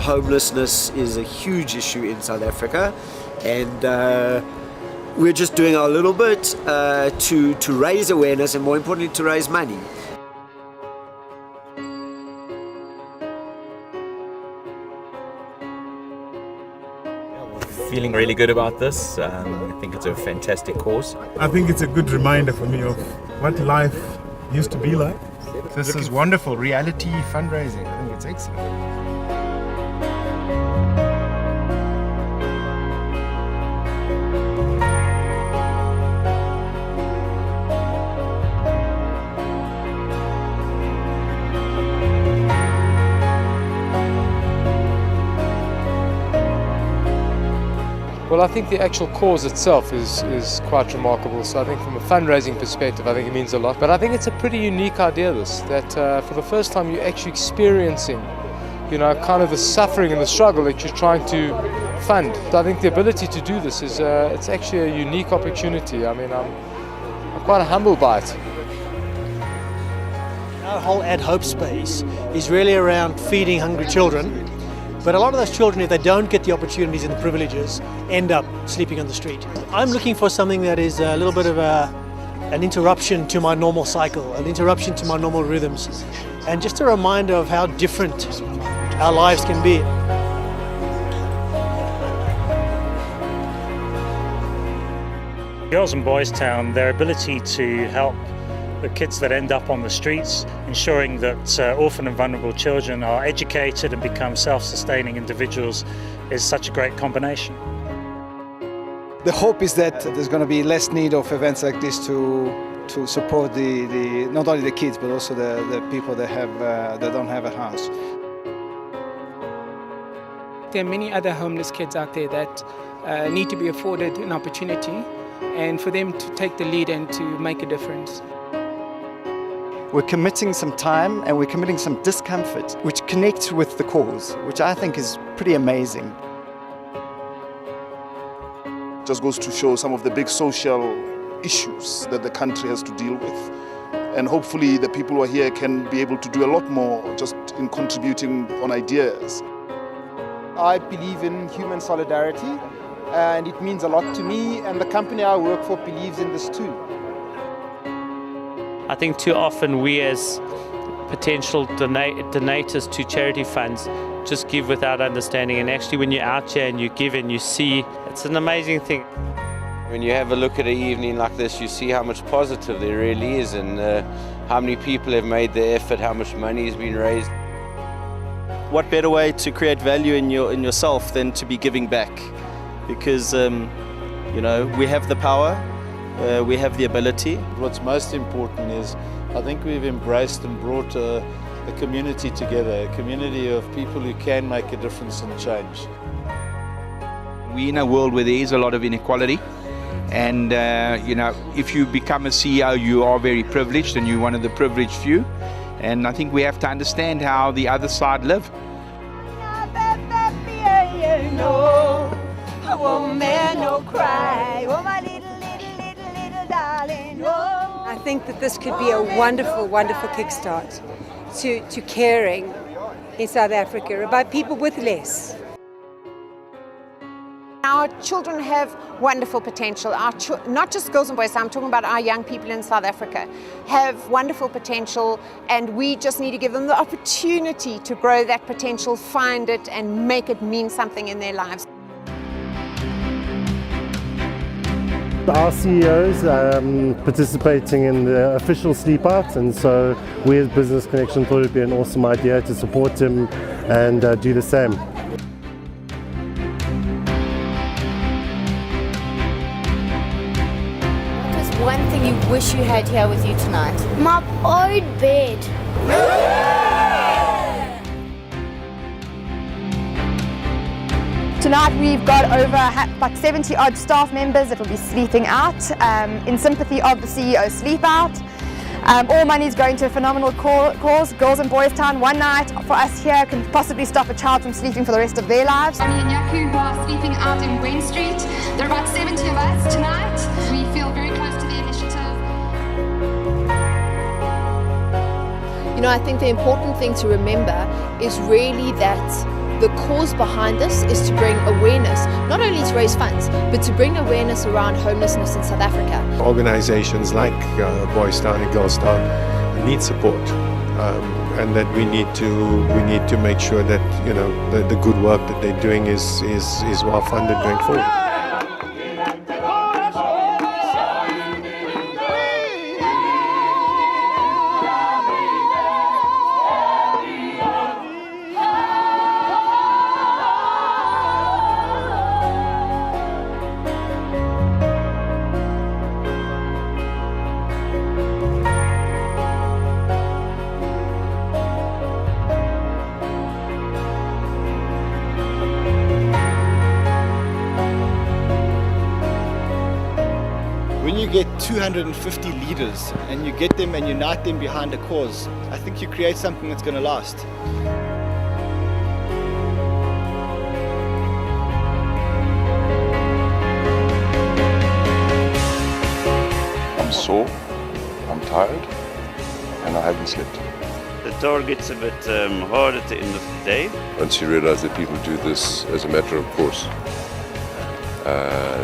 Homelessness is a huge issue in South Africa, and we're just doing our little bit to raise awareness and, more importantly, to raise money. Feeling really good about this. I think it's a fantastic cause. I think it's a good reminder for me of what life used to be like. This is wonderful. Reality fundraising. I think it's excellent. Well, I think the actual cause itself is quite remarkable. So I think from a fundraising perspective, I think it means a lot. But I think it's a pretty unique idea, that for the first time you're actually experiencing, kind of the suffering and the struggle that you're trying to fund. So I think the ability to do this is, it's actually a unique opportunity. I mean, I'm quite humbled by it. Our whole Add Hope space is really around feeding hungry children. But a lot of those children, if they don't get the opportunities and the privileges, end up sleeping on the street. I'm looking for something that is a little bit of an interruption to my normal cycle, an interruption to my normal rhythms, and just a reminder of how different our lives can be. Girls and Boys Town, their ability to help the kids that end up on the streets, ensuring that orphan and vulnerable children are educated and become self-sustaining individuals, is such a great combination. The hope is that there's going to be less need of events like this to support the not only the kids but also the people that don't have a house. There are many other homeless kids out there that need to be afforded an opportunity, and for them to take the lead and to make a difference. We're committing some time and we're committing some discomfort, which connects with the cause, which I think is pretty amazing. Just goes to show some of the big social issues that the country has to deal with. And hopefully the people who are here can be able to do a lot more just in contributing on ideas. I believe in human solidarity, and it means a lot to me, and the company I work for believes in this too. I think too often we as potential donators to charity funds just give without understanding, and actually when you're out here and you give and you see, it's an amazing thing. When you have a look at an evening like this, you see how much positive there really is, and how many people have made the effort, how much money has been raised. What better way to create value in yourself than to be giving back? Because we have the power. We have the ability. What's most important is I think we've embraced and brought a community together, a community of people who can make a difference and change. We're in a world where there is a lot of inequality, and if you become a CEO, you are very privileged and you're one of the privileged few, and I think we have to understand how the other side live. I think that this could be a wonderful, wonderful kickstart to caring in South Africa about people with less. Our children have wonderful potential. Not just girls and boys, I'm talking about our young people in South Africa, have wonderful potential, and we just need to give them the opportunity to grow that potential, find it, and make it mean something in their lives. Our CEOs participating in the official SleepOut, and so we as Business Connection thought it would be an awesome idea to support him and do the same. What was one thing you wish you had here with you tonight? My own bed. Tonight we've got over like 70 odd staff members that will be sleeping out in sympathy of the CEO SleepOut. All money is going to a phenomenal cause, Girls and Boys Town. One night for us here can possibly stop a child from sleeping for the rest of their lives. Me and Yaku who are sleeping out in Gwen Street. There are about 70 of us tonight. We feel very close to the initiative. You know, I think the important thing to remember is really that the cause behind this is to bring awareness, not only to raise funds, but to bring awareness around homelessness in South Africa. Organizations like Boys Town and Girls Town need support, and that we need to make sure that, you know, the good work that they're doing is well funded going forward. When you get 250 leaders and you get them and unite them behind a cause, I think you create something that's going to last. I'm sore, I'm tired, and I haven't slept. The target's a bit hard at the end of the day. Once you realize that people do this as a matter of course,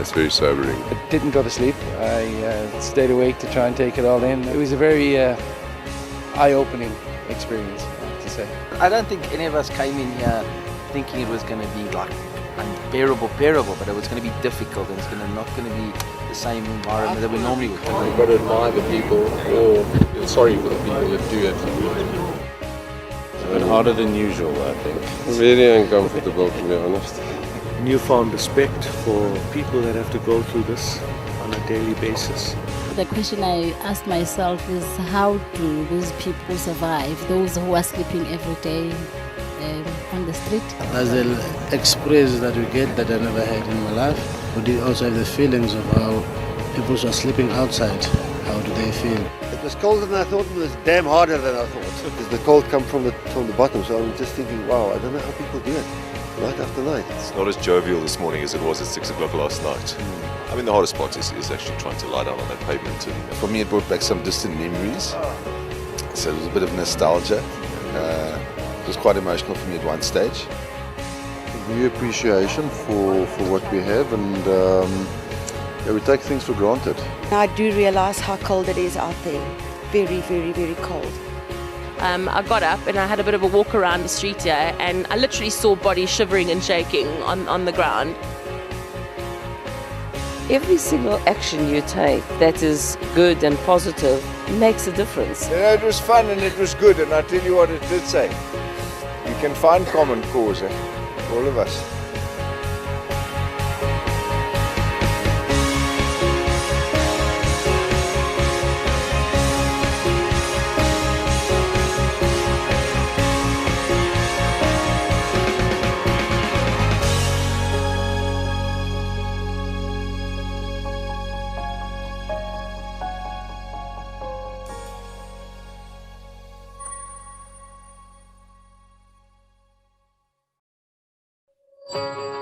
it's very sobering. I didn't go to sleep. I stayed awake to try and take it all in. It was a very eye-opening experience, I have to say. I don't think any of us came in here thinking it was going to be like unbearable, but it was going to be difficult, and it's not going to be the same environment that we normally would. You've got to admire the people, or feel sorry for the people that do it. It's been harder than usual, I think. Very uncomfortable, to be honest. Newfound respect for people that have to go through this on a daily basis. The question I asked myself is, how do those people survive, those who are sleeping every day on the street? As the experience that we get that I never had in my life, we did also have the feelings of how people who are sleeping outside, how do they feel? It was colder than I thought, and it was damn harder than I thought. Because the cold come from the bottom, so I'm just thinking, wow, I don't know how people do it. Night after night. It's not as jovial this morning as it was at 6 o'clock last night. I mean, the hardest part is actually trying to lie down on that pavement. And for me, it brought back some distant memories. So it was a bit of nostalgia. It was quite emotional for me at one stage. New appreciation for what we have, and we take things for granted. I do realise how cold it is out there. Very, very, very cold. I got up and I had a bit of a walk around the street here, and I literally saw bodies shivering and shaking on the ground. Every single action you take that is good and positive makes a difference. You know, it was fun and it was good, and I tell you what it did say. You can find common cause, all of us. Thank you.